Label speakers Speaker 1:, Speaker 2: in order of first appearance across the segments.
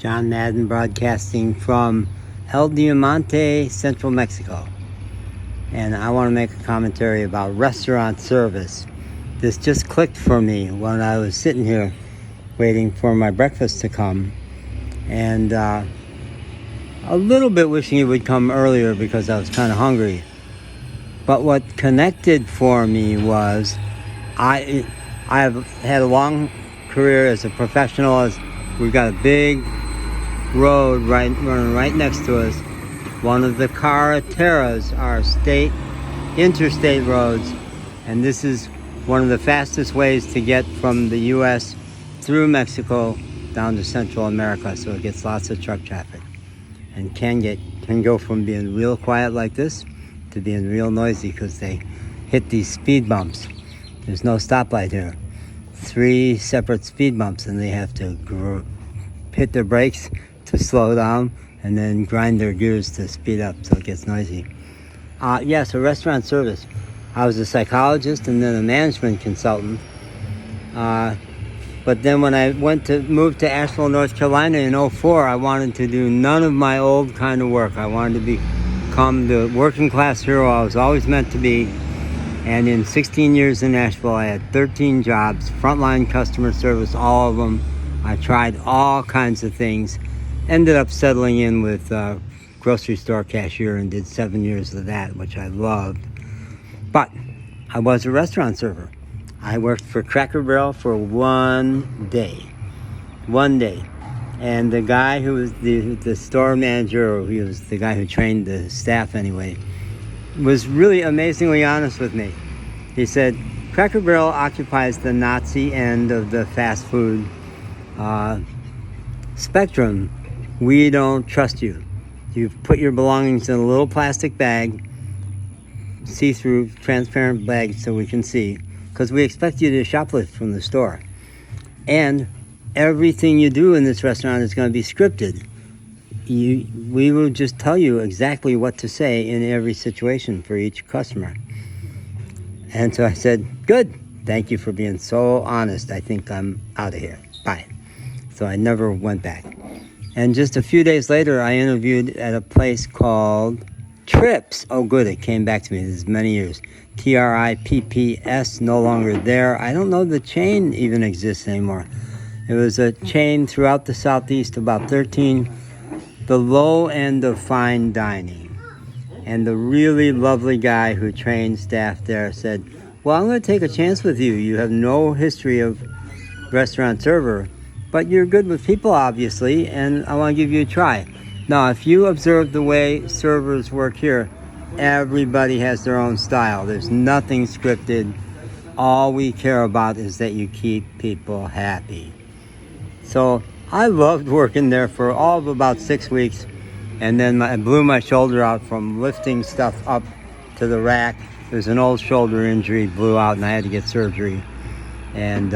Speaker 1: John Madden broadcasting from El Diamante, Central Mexico. And I want to make a commentary about restaurant service. This just clicked for me when I was sitting here waiting for my breakfast to come. And a little bit wishing it would come earlier because I was kind of hungry. But what connected for me was I've had a long career as a professional. We've got a big road running right next to us. One of the carreteras are interstate roads, and this is one of the fastest ways to get from the U.S. through Mexico down to Central America. So it gets lots of truck traffic, and can go from being real quiet like this to being real noisy because they hit these speed bumps. There's no stoplight here. 3 separate speed bumps, and they have to hit their brakes to slow down and then grind their gears to speed up, so it gets noisy. So restaurant service. I was a psychologist and then a management consultant. But then when I moved to Asheville, North Carolina in 2004, I wanted to do none of my old kind of work. I wanted to become the working class hero I was always meant to be. And in 16 years in Asheville, I had 13 jobs, frontline customer service, all of them. I tried all kinds of things. Ended up settling in with grocery store cashier and did 7 years of that, which I loved. But I was a restaurant server. I worked for Cracker Barrel for one day. And the guy who was the store manager, or he was the guy who trained the staff anyway, was really amazingly honest with me. He said, Cracker Barrel occupies the Nazi end of the fast food spectrum. We don't trust you. You've put your belongings in a little plastic bag, see-through, transparent bag so we can see, because we expect you to shoplift from the store. And everything you do in this restaurant is going to be scripted. We will just tell you exactly what to say in every situation for each customer. And so I said, good, thank you for being so honest. I think I'm out of here. Bye. So I never went back. And just a few days later, I interviewed at a place called Trips. Oh, good, it came back to me. This is many years. TRIPPS, no longer there. I don't know the chain even exists anymore. It was a chain throughout the Southeast, about 13, the low end of fine dining. And the really lovely guy who trained staff there said, well, I'm going to take a chance with you. You have no history of restaurant server, but you're good with people, obviously, and I want to give you a try. Now, if you observe the way servers work here, everybody has their own style. There's nothing scripted. All we care about is that you keep people happy. So I loved working there for all of about 6 weeks, and then I blew my shoulder out from lifting stuff up to the rack. It was an old shoulder injury, blew out, and I had to get surgery, and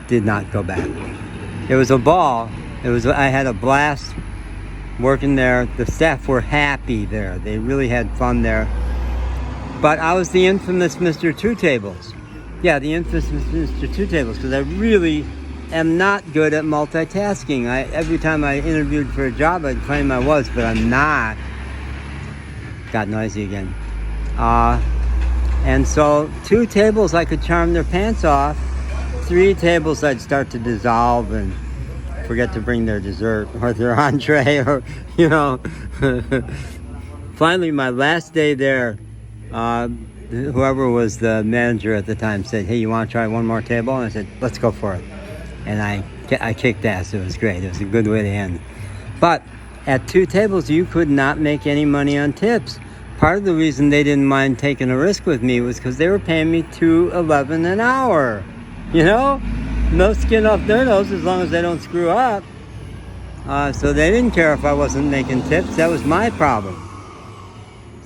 Speaker 1: did not go back. It was a ball. I had a blast working there. The staff were happy there. They really had fun there. But I was the infamous Mr. Two Tables. Yeah, the infamous Mr. Two Tables, because I really am not good at multitasking. Every time I interviewed for a job, I'd claim I was, but I'm not. Got noisy again. And so 2 tables, I could charm their pants off. 3 tables, I'd start to dissolve and forget to bring their dessert or their entree, or, Finally, my last day there, whoever was the manager at the time said, hey, you want to try one more table? And I said, let's go for it. And I kicked ass. It was great. It was a good way to end. But at 2 tables, you could not make any money on tips. Part of the reason they didn't mind taking a risk with me was because they were paying me $2.11 an hour. No skin off their nose as long as they don't screw up. So they didn't care if I wasn't making tips. That was my problem.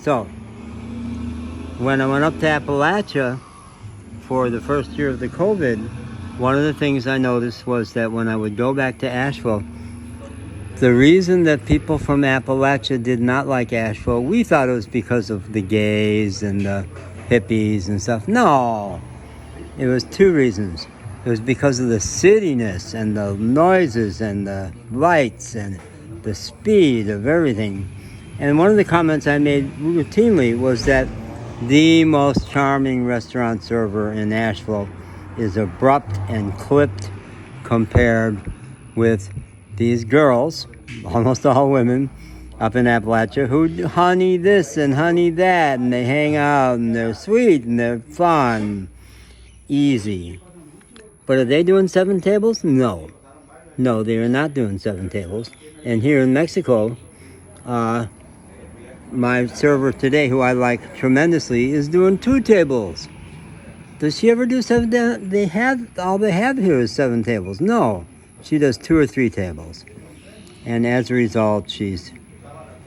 Speaker 1: So when I went up to Appalachia for the first year of the COVID, one of the things I noticed was that when I would go back to Asheville, the reason that people from Appalachia did not like Asheville, we thought it was because of the gays and the hippies and stuff. No, it was 2 reasons. It was because of the cityness and the noises and the lights and the speed of everything. And one of the comments I made routinely was that the most charming restaurant server in Nashville is abrupt and clipped compared with these girls, almost all women, up in Appalachia, who honey this and honey that, and they hang out, and they're sweet, and they're fun, easy. But are they doing 7 tables? No. No, they are not doing 7 tables. And here in Mexico, my server today, who I like tremendously, is doing 2 tables. Does she ever do 7? All they have here is 7 tables. No, she does 2 or 3 tables. And as a result, she's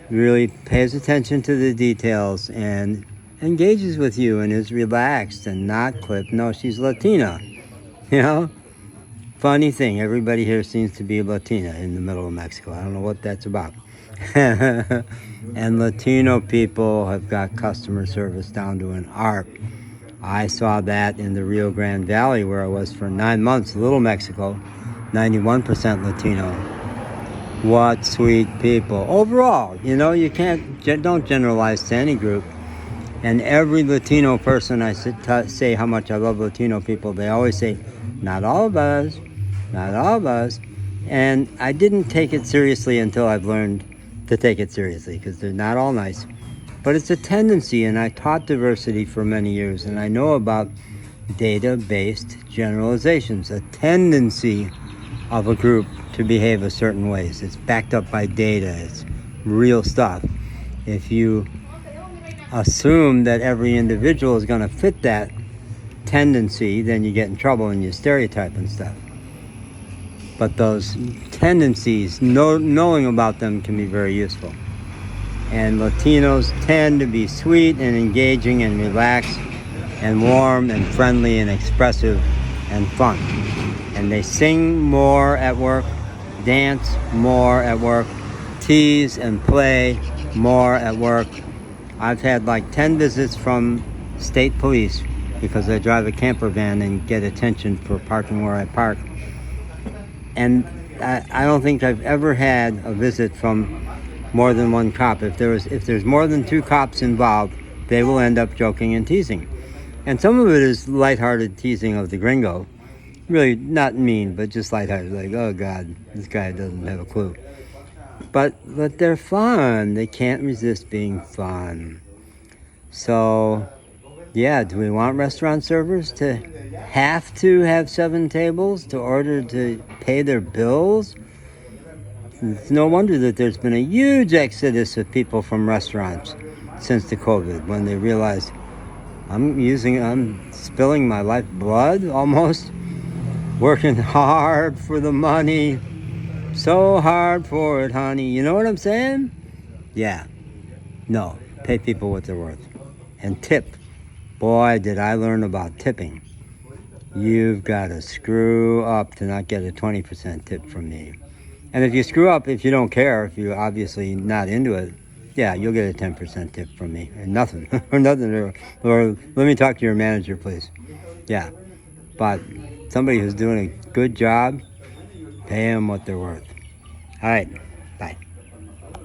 Speaker 1: really pays attention to the details and engages with you and is relaxed and not clipped. No, she's Latina. You know? Funny thing, everybody here seems to be Latina in the middle of Mexico. I don't know what that's about. And Latino people have got customer service down to an art. I saw that in the Rio Grande Valley where I was for 9 months, Little Mexico, 91% Latino. What sweet people. Overall, you know, you don't generalize to any group. And every Latino person I say how much I love Latino people, they always say, not all of us, not all of us. And I didn't take it seriously until I've learned to take it seriously, because they're not all nice. But it's a tendency, and I taught diversity for many years, and I know about data-based generalizations, a tendency of a group to behave a certain ways. It's backed up by data. It's real stuff. If you assume that every individual is going to fit that tendency, then you get in trouble and you stereotype and stuff. But those tendencies, knowing about them can be very useful. And Latinos tend to be sweet and engaging and relaxed and warm and friendly and expressive and fun. And they sing more at work, dance more at work, tease and play more at work. I've had like 10 visits from state police because I drive a camper van and get attention for parking where I park. And I don't think I've ever had a visit from more than one cop. If there's more than 2 cops involved, they will end up joking and teasing. And some of it is lighthearted teasing of the gringo. Really not mean, but just lighthearted. Like, oh God, this guy doesn't have a clue. But they're fun. They can't resist being fun. So, yeah, do we want restaurant servers to have 7 tables in order to pay their bills? It's no wonder that there's been a huge exodus of people from restaurants since the COVID, when they realized I'm spilling my lifeblood almost, working hard for the money, so hard for it, honey. You know what I'm saying? Yeah. No, pay people what they're worth. And tip. Boy, did I learn about tipping. You've got to screw up to not get a 20% tip from me. And if you screw up, if you don't care, if you're obviously not into it, yeah, you'll get a 10% tip from me. And nothing. Or let me talk to your manager, please. Yeah. But somebody who's doing a good job, pay them what they're worth. All right. Bye.